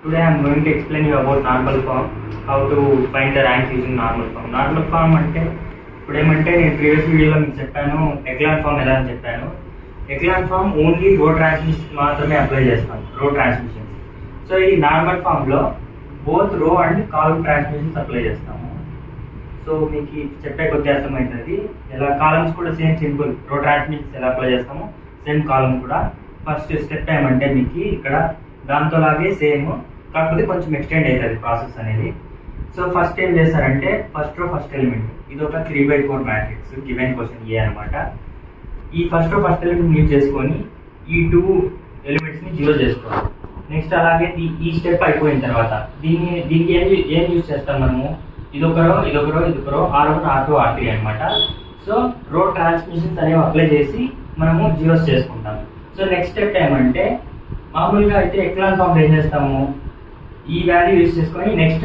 Today I am going to explain you about normal form, how to find the rank using normal form. Normal form అంటే ఇప్పుడు ఏమంటే నేను previous వీడియోలో మీకు చెప్పాను ఎక్లాన్ ఫామ్ ఎలా అని చెప్పాను. ఎక్లాన్ ఫామ్ ఓన్లీ రో ట్రాన్స్మిషన్ మాత్రమే అప్లై చేస్తాం, రో ట్రాన్స్మిషన్. సో ఈ నార్మల్ ఫామ్లో బోత్ రో అండ్ కాలమ్ ట్రాన్స్మిషన్స్ అప్లై చేస్తాము. సో మీకు చెప్పే కొద్ది అర్థమవుతుంది. ఎలా కాలమ్స్ కూడా సేమ్ సింపుల్, రో ట్రాన్స్మిషన్స్ ఎలా అప్లై చేస్తాము సేమ్ కాలమ్ కూడా. ఫస్ట్ స్టెప్ ఏమంటే మీకు ఇక్కడ దాంతోలాగే సేమ్, కాకపోతే కొంచెం ఎక్స్టెండ్ అవుతుంది ప్రాసెస్ అనేది. సో ఫస్ట్ ఏం చేస్తారంటే ఫస్ట్ రో ఫస్ట్ ఎలిమెంట్, ఇది ఒక 3/4 మ్యాట్రిక్స్ గివెన్ క్వశ్చన్ ఏ అనమాట. ఈ first row first element use చేసుకొని ఈ 2 ఎలిమెంట్స్ని 0 చేసుకోవాలి. నెక్స్ట్ అలాగే ఈ స్టెప్ అయిపోయిన తర్వాత దీనికి ఏం యూజ్ చేస్తాం మనము, ఇదొకరో R1 R2 R3 అనమాట. సో రో ట్రాన్స్మిషన్స్ అనేవి అప్లై చేసి మనము జీరోస్ చేసుకుంటాం. సో నెక్స్ట్ స్టెప్ ఏమంటే మామూలుగా అయితే ఎక్లాన్ ఫామ్ ఏం చేస్తాము, ఈ వాల్యూ యూజ్ చేసుకొని నెక్స్ట్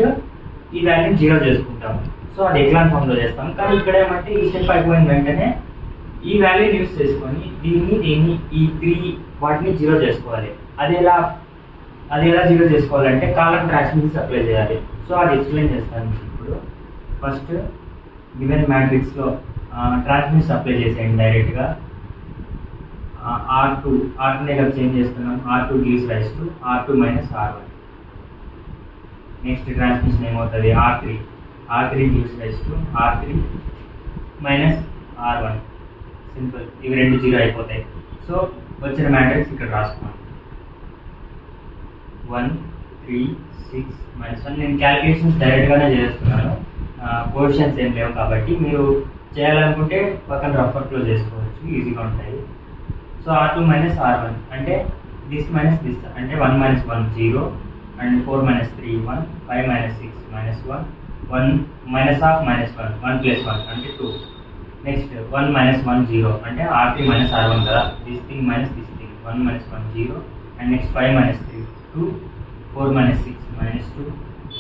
ఈ వాల్యూని 0 చేసుకుంటాము. సో అది ఎక్లాన్ ఫామ్లో చేస్తాం. కానీ ఇక్కడ ఏమంటే ఈ స్టెప్ అయిపోయిన వెంటనే ఈ వాల్యూని యూజ్ చేసుకొని దీన్ని ఈ 3 వాటిని 0 చేసుకోవాలి. అది ఎలా 0 చేసుకోవాలంటే కాలమ్ ట్రాన్స్మిషన్స్ అప్లై చేయాలి. సో అది ఎక్స్ప్లెయిన్ చేస్తాను మీకు ఇప్పుడు. ఫస్ట్ గివెన్ మ్యాట్రిక్స్లో ట్రాన్స్మిషన్స్ అప్లై చేసేయండి డైరెక్ట్గా. R2 ఇలా చేంజ్ చేస్తున్నాం. R2 gives rise to R2 minus R1. Next transmission ఏమవుతుంది, R3 gives rise to R3 minus R1. Simple, ఇవి రెండు 0 అయిపోతాయి. సో వచ్చిన మ్యాట్రిక్స్ ఇక్కడ రాసుకోండి. 1 3 6 -1. నేను క్యాలిక్యులేషన్స్ డైరెక్ట్గానే చేస్తున్నాను, కోఎఫిషియన్స్ ఏం లేవు కాబట్టి మీరు చేయాలనుకుంటే పక్కన రఫర్లో చేసుకోవచ్చు, ఈజీగా ఉంటాయి. సో R2 minus R1 అంటే దిస్ మైనస్ దిస్ అంటే 1 minus 1 0 and 4 minus 3 1 5 minus 6 minus 1 minus half minus 1 plus 1 అంటే 2. నెక్స్ట్ 1 minus 1 0 అంటే R3 minus R1 కదా, this thing minus this thing 1 minus 1 0 and next 5 minus 3 2 4 minus 6 minus 2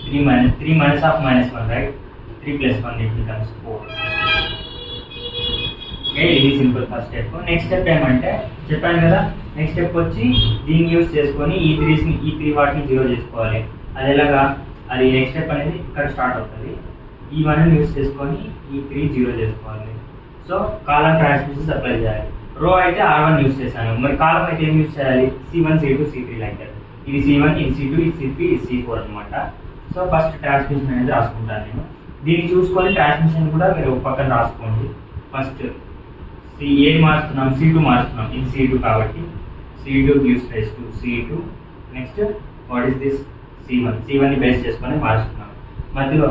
3 minus half minus 1 right, 3 plus 1 it becomes 4. ఇది simple first step. Next step ఏమంటే చెప్పాను కదా, next step వచ్చి దీన్ని use చేసుకొని ఈ 3 వాటిని 0 చేసుకోవాలి. అది ఎలాగా, అది నెక్స్ట్ స్టెప్ అనేది ఇక్కడ స్టార్ట్ అవుతుంది. ఈ 1ని యూజ్ చేసుకొని ఈ 3 0 చేసుకోవాలి. సో కాలమ్ ట్రాన్స్మిషన్స్ అప్లై చేయాలి. రో అయితే R1 యూజ్ చేశాను, మరి కాలమ్ అయితే ఏం యూజ్ చేయాలి, C1 C2 C3 like that. ఇది C1 ఇది C2 ఇది C3 ఇది C4 అనమాట. సో ఫస్ట్ ట్రాన్స్మిషన్ అనేది రాసుకుంటాను నేను. దీన్ని చూసుకొని ట్రాన్స్మిషన్ కూడా మీరు పక్కన రాసుకోండి. ఫస్ట్ ఏది మారుస్తున్నాం, C2 మారుస్తున్నాం, ఇది C2 కాబట్టి C2 gives rise to C2. Next what is this C1ని బేస్ చేసుకొని మారుస్తున్నాం. మధ్యలో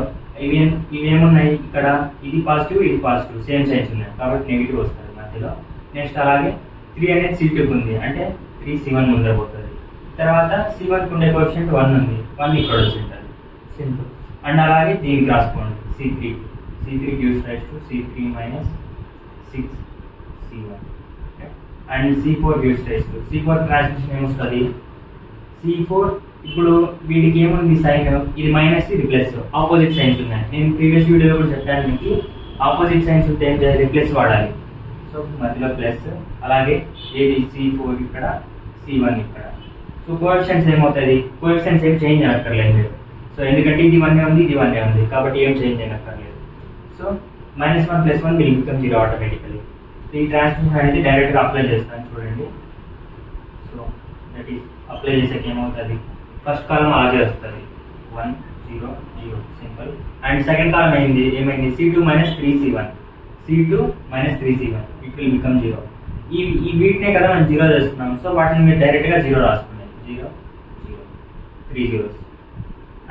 ఇవేమున్నాయి, ఇక్కడ ఇది పాజిటివ్ ఇది పాజిటివ్ సేమ్ సైన్స్ ఉన్నాయి కాబట్టి నెగిటివ్ వస్తుంది మధ్యలో. నెక్స్ట్ అలాగే 3 అనేది C2కి ఉంది అంటే 3 C1 ముందర పోతుంది. తర్వాత C1కి ఉండే కోఎఫిషియంట్ 1 ఉంది, 1 ఇక్కడ వచ్చి ఉంటుంది, సింపుల్. అండ్ అలాగే దీనికి రాసుకోండి C3 gives rise to C3 minus 6 C1 and C4 gives rise to C4 transmission ఏమొస్తుంది, C4 ఇప్పుడు వీటికి ఏముంది సైన్, ఇది మైనస్ ఇది ప్లస్, ఆపోజిట్ సైన్స్ ఉన్నాయి. నేను ప్రీవియస్ వీడియోలో కూడా చెప్పాను మీకు, ఆపోజిట్ సైన్స్ ఉంటే ఏం చేయాలి, ప్లస్ వాడాలి. సో మధ్యలో ప్లస్, అలాగే ఏది C4 ఇక్కడ C1 ఇక్కడ. సో కోఎఫిషియంట్స్ ఏమవుతుంది, కోఎఫిషియంట్స్ ఏం చేంజ్ అనక్కర్లేదు. సో ఎందుకంటే ఇది 1 ఉంది ఇది 1 ఉంది కాబట్టి ఏం చేంజ్ అనక్కర్లేదు. So -1 + 1 will become 0 automatically. ఈ ట్రాన్స్మిషన్ అనేది డైరెక్ట్గా అప్లై చేస్తాను చూడండి. సో దట్ ఈస్ అప్లై చేసాక ఏమవుతుంది, ఫస్ట్ కాలం అలాగే వస్తుంది 1 0 0 సింపుల్. అండ్ సెకండ్ కాలం ఏమైంది C2 minus 3 C1 it will become 0. ఈ వీటినే కదా మనం 0 చేస్తున్నాం. సో వాటిని మీరు డైరెక్ట్గా 0 రాసుకున్నాయి, 0 0 3 zeros.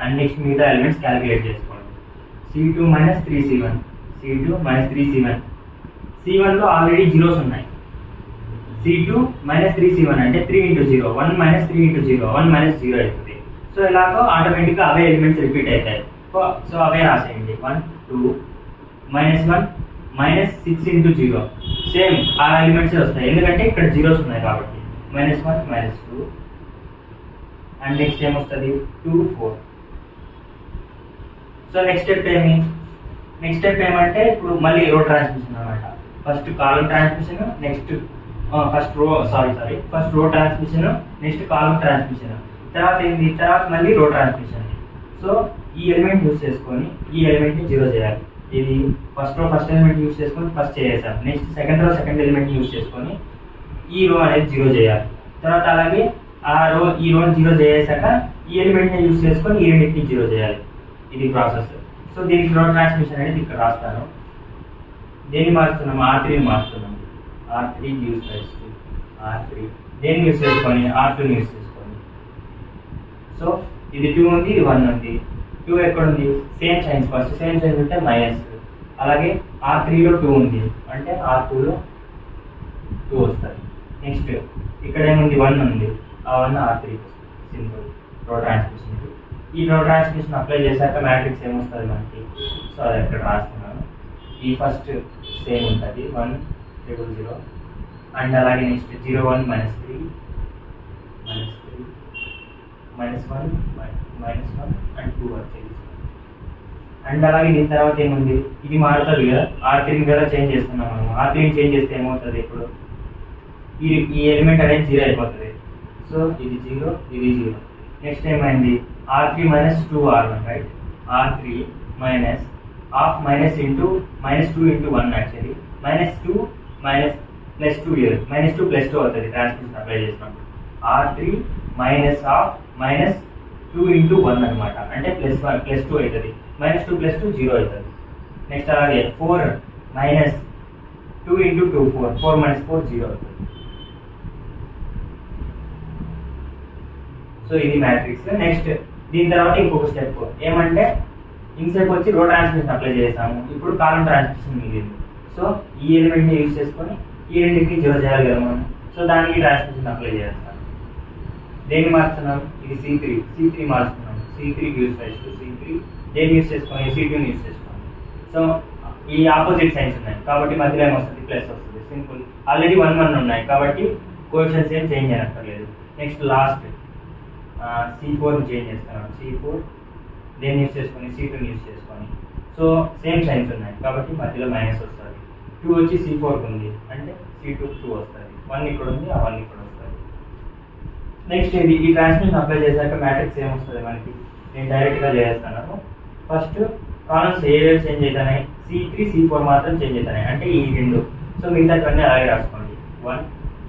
అండ్ నెక్స్ట్ మిగతా ఎలిమెంట్స్ క్యాలిక్యులేట్ చేసుకోండి. C2 minus 3 C1 C1లో already zeros ఉన్నాయి. C2 minus 3 C1 అంటే 3 into 0 1 minus 3 into 0 1 minus 0 అవుతుంది. సో ఇలాగో ఆటోమేటిక్గా అవే ఎలిమెంట్స్ రిపీట్ అవుతాయి. సో అవే రాసేయండి 1 2 -1 -6 into 0 సేమ్ ఆ ఎలిమెంట్సే వస్తాయి ఎందుకంటే ఇక్కడ జీరోస్ ఉన్నాయి కాబట్టి. -1 -2 అండ్ నెక్స్ట్ ఏమొస్తుంది 2 4. సో నెక్స్ట్ స్టెప్ ఏమంటే ఇప్పుడు మళ్ళీ రో ట్రాన్స్మిషన్ అనమాట. First column transmission, next first row transmission, next column transmission. తర్వాత ఏంటి, తర్వాత మళ్ళీ రో ట్రాన్స్మిషన్. సో ఈ ఎలిమెంట్ యూజ్ చేసుకొని ఈ ఎలిమెంట్ని జీరో చేయాలి. ఇది ఫస్ట్ ఎలిమెంట్ యూజ్ చేసుకొని ఫస్ట్ చేసేసాం. నెక్స్ట్ సెకండ్ ఎలిమెంట్ యూజ్ చేసుకొని ఈ రో అనేది జీరో చేయాలి. తర్వాత అలాగే ఈ రోని జీరో చేసాక ఈ ఎలిమెంట్ని యూజ్ చేసుకొని ఈ రెండింటిని జీరో చేయాలి. ఇది ప్రాసెస్. సో దీనికి రో ట్రాన్స్మిషన్ అనేది ఇక్కడ రాస్తాను. దేన్ని మారుస్తున్నాము, R3ని మారుస్తున్నాము. R3 యూజ్ చేసి R3 దేన్ని యూజ్ చేసుకొని R2ని యూజ్ చేసుకొని. సో ఇది 2 ఉంది, ఇది 1 ఉంది. 2 ఎక్కడ ఉంది, same signs. First same signs ఉంటే మైనస్. అలాగే R3లో 2 ఉంది అంటే R2లో 2 వస్తుంది. నెక్స్ట్ ఇక్కడ ఏముంది, 1 ఉంది, ఆ 1 R3 సింపుల్ రో ట్రాన్స్మిషన్. ఈ రో ట్రాన్స్మిషన్ అప్లై చేశాక మ్యాట్రిక్స్ ఏమొస్తుంది మనకి. సో అది ఇక్కడ రాస్తున్నాను. ఈ ఫస్ట్ సేమ్ ఉంటుంది 1 0 0 అండ్ అలాగే నెక్స్ట్ 0 1 -3 -3 -1 -1 అండ్ 2 వచ్చేది. అండ్ అలాగే దీని తర్వాత ఏముంది, ఇది మారుతుంది కదా, R3ని కదా చేంజ్ చేస్తున్నాం మనం. R3ని చేంజ్ చేస్తే ఏమవుతుంది, ఇప్పుడు ఈ ఎలిమెంట్ అనేది 0 అయిపోతుంది. సో ఇది 0, ఇది 0. నెక్స్ట్ ఏమైంది, R3 - 2R1 right. R3 minus of minus into -2 × 1 actually -2 +2 year -2 +2 అవుతుంది ట్రాన్స్మిషన్ అప్లై చేసినప్పుడు. R3 మైనస్ ఆఫ్ -2 × 1 అనమాట, అంటే +1 +2 అవుతుంది. -2 +2 0 అవుతుంది. నెక్స్ట్ అలాగే 4 -2 × 2 4 4 - 4 0 అవుతుంది. సో ఇది మ్యాట్రిక్స్. నెక్స్ట్ దీని తర్వాత ఇంకొక స్టెప్ ఏమంటే, ఇన్సేపు వచ్చి రో ట్రాన్స్మిషన్ అప్లై చేసాము, ఇప్పుడు కాలం ట్రాన్స్మిషన్ మిగిలింది. సో ఈ ఎలిమెంట్ని యూజ్ చేసుకొని ఈ రెండింటిని జీరో చేయాలి కదా మనం. సో దానికి ట్రాన్స్మిషన్ అప్లై చేస్తాం. దేన్ని మారుస్తున్నాం, ఇది C3 మారుస్తున్నాం. C3 యూజ్ చేస్తూ C3 దేన్ని యూజ్ చేసుకొని C2ని యూజ్ చేసుకోండి. సో ఈ ఆపోజిట్ సైన్స్ ఉన్నాయి కాబట్టి మధ్యలో ఏమొస్తుంది, ప్లస్ వస్తుంది. సింపుల్. ఆల్రెడీ 1 1 ఉన్నాయి కాబట్టి కోఎఫిషియెంట్స్ ఏం చేంజ్ చేయనక్కర్లేదు. నెక్స్ట్ లాస్ట్ C4ని చేంజ్ చేస్తున్నాం. C4 దేన్ని యూజ్ చేసుకొని C2ని యూజ్ చేసుకొని. సో సేమ్ సైన్స్ ఉన్నాయి కాబట్టి మధ్యలో మైనస్ వస్తుంది. 2 వచ్చి C4కి ఉంది అంటే C2 2 వస్తుంది. 1 ఇక్కడ ఉంది, ఆ 1 ఇక్కడ వస్తుంది. నెక్స్ట్ ఇది ఈ ట్రాన్స్మిషన్ అప్లై చేశాక మ్యాట్రిక్స్ ఏమొస్తుంది మనకి, నేను డైరెక్ట్గా చేస్తాను. ఫస్ట్ కాలమ్స్ ఏవేవి చేంజ్ అవుతున్నాయి, C3 C4 మాత్రం చేంజ్ అవుతున్నాయి అంటే ఈ రెండు. సో మిగతావన్నీ అలాగే రాసుకోండి. 1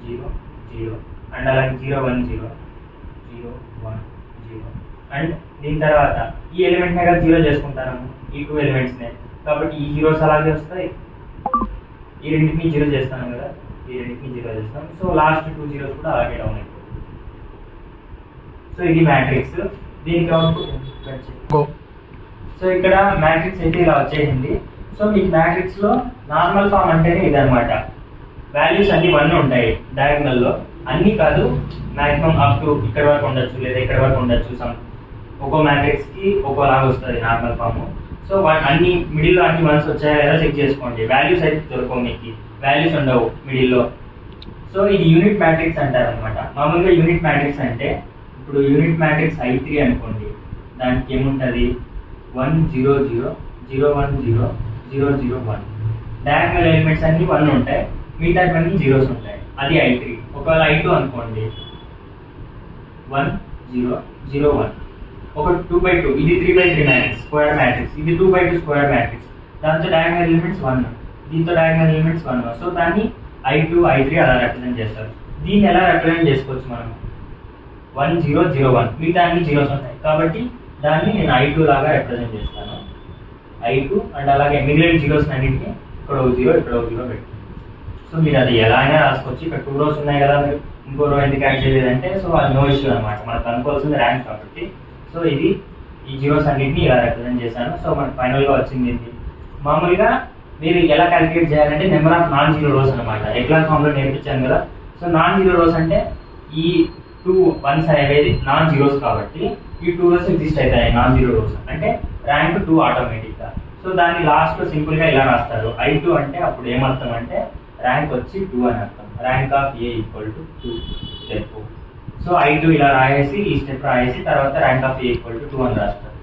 0 0 అండ్ అలాగే 0 1 0 0 1 0 అండ్ దీని తర్వాత ఈ ఎలిమెంట్నే కదా జీరో చేసుకుంటాను, ఈ 2 ఎలిమెంట్స్నే కాబట్టి ఈ జీరోస్ అలాగే వస్తాయి. ఈ రెండింటిని జీరో చేస్తాను కదా, ఈ రెండింటిని జీరో చేస్తాం. సో లాస్ట్ 2 జీరోస్ కూడా అలాగే డౌన్ అయిపోతుంది. సో ఇది మ్యాట్రిక్స్. దీనికి అవుట్పుట్. సో ఇక్కడ మ్యాట్రిక్స్ అయితే ఇలా వచ్చేసింది. సో మీకు మ్యాట్రిక్స్లో నార్మల్ ఫామ్ అంటేనే ఇదనమాట. వాల్యూస్ అన్ని 1 ఉంటాయి డయాగ్నల్లో, అన్నీ కాదు, మ్యాక్సిమం అప్ టు ఇక్కడ వరకు ఉండొచ్చు లేదా ఇక్కడ వరకు ఉండొచ్చు. ఒక్కో మ్యాట్రిక్స్కి ఒక్కోలాగా వస్తుంది నార్మల్ ఫామ్. సో అన్ని మిడిల్లో అన్ని 1s వచ్చాయా లేదా చెక్ చేసుకోండి. వాల్యూస్ అయితే దొరకవు, మీకు వాల్యూస్ ఉండవు మిడిల్లో. సో ఇది యూనిట్ మ్యాట్రిక్స్ అంటారు అనమాట. మామూలుగా యూనిట్ మ్యాట్రిక్స్ అంటే ఇప్పుడు యూనిట్ మ్యాట్రిక్స్ I3 అనుకోండి, దానికి ఏముంటుంది 1 0 0 0 1 0 0 0 1. డయాగ్నల్ ఎలిమెంట్స్ అన్ని 1 ఉంటాయి, మిగతావన్నీ జీరోస్ ఉంటాయి. అది I3. ఒకవేళ I2 అనుకోండి 1 0 0 1. ఒక 2/2, ఇది 3/3 మ్యాట్రిక్స్ స్క్వేర్ మ్యాట్రిక్స్, ఇది 2/2 స్క్వేర్ మ్యాట్రిక్స్. దాంతో డయాగ్నల్ ఎలిమెంట్స్ 1, దీంతో డయాగ్నల్ ఎలిమెంట్స్ 1. సో దాన్ని I2 I3 అలా రిప్రజెంట్ చేస్తారు. దీన్ని ఎలా రిప్రజెంట్ చేసుకోవచ్చు మనం, 1 0 0 1, మిగతా అన్ని జీరోస్ ఉంటాయి కాబట్టి దాన్ని నేను I2 లాగా రిప్రజెంట్ చేస్తాను. I2 అండ్ అలాగే మిగిలిన జీరోస్ అన్నింటినీ ఇక్కడ 0 ఇక్కడ 0 పెట్టి. సో మీరు అది ఎలా అయినా రాసుకోవచ్చు. ఇక్కడ 2 రోస్ ఉన్నాయి కదా, మీరు ఇంకో రో ఎందుకు యాడ్ చేయలేదంటే సో అది నో ఇష్యూ అనమాట, మనకు అనుకోవాల్సింది ర్యాంక్ కాబట్టి. సో ఇది ఈ జీరోస్ అన్నింటినీ ఇలా రిప్రజెంట్ చేశాను. సో మనకు ఫైనల్గా వచ్చింది ఏంటి, మామూలుగా మీరు ఎలా క్యాలిక్యులేట్ చేయాలంటే number of non zero rose అనమాట. ఎక్లాన్ ఫామ్లో నేర్పించాను కదా. సో నాన్ జీరో రోస్ అంటే ఈ 2 1s అనేవి నాన్ జీరోస్ కాబట్టి ఈ 2 రోస్ ఎగ్జిస్ట్ అవుతాయి నాన్ జీరో రోస్ అంటే ర్యాంక్ 2 ఆటోమేటిక్గా. సో దాన్ని లాస్ట్లో సింపుల్గా ఇలా రాస్తారు. I2 అంటే అప్పుడు ఏమర్థం అంటే ర్యాంక్ వచ్చి 2 అని అర్థం. Rank of A = 2 step. So I2 ఇలా రాయేసి ఈ స్టెప్ రాయేసి తర్వాత ర్యాంక్ ఆఫ్ A = 2 అని రాస్తారు.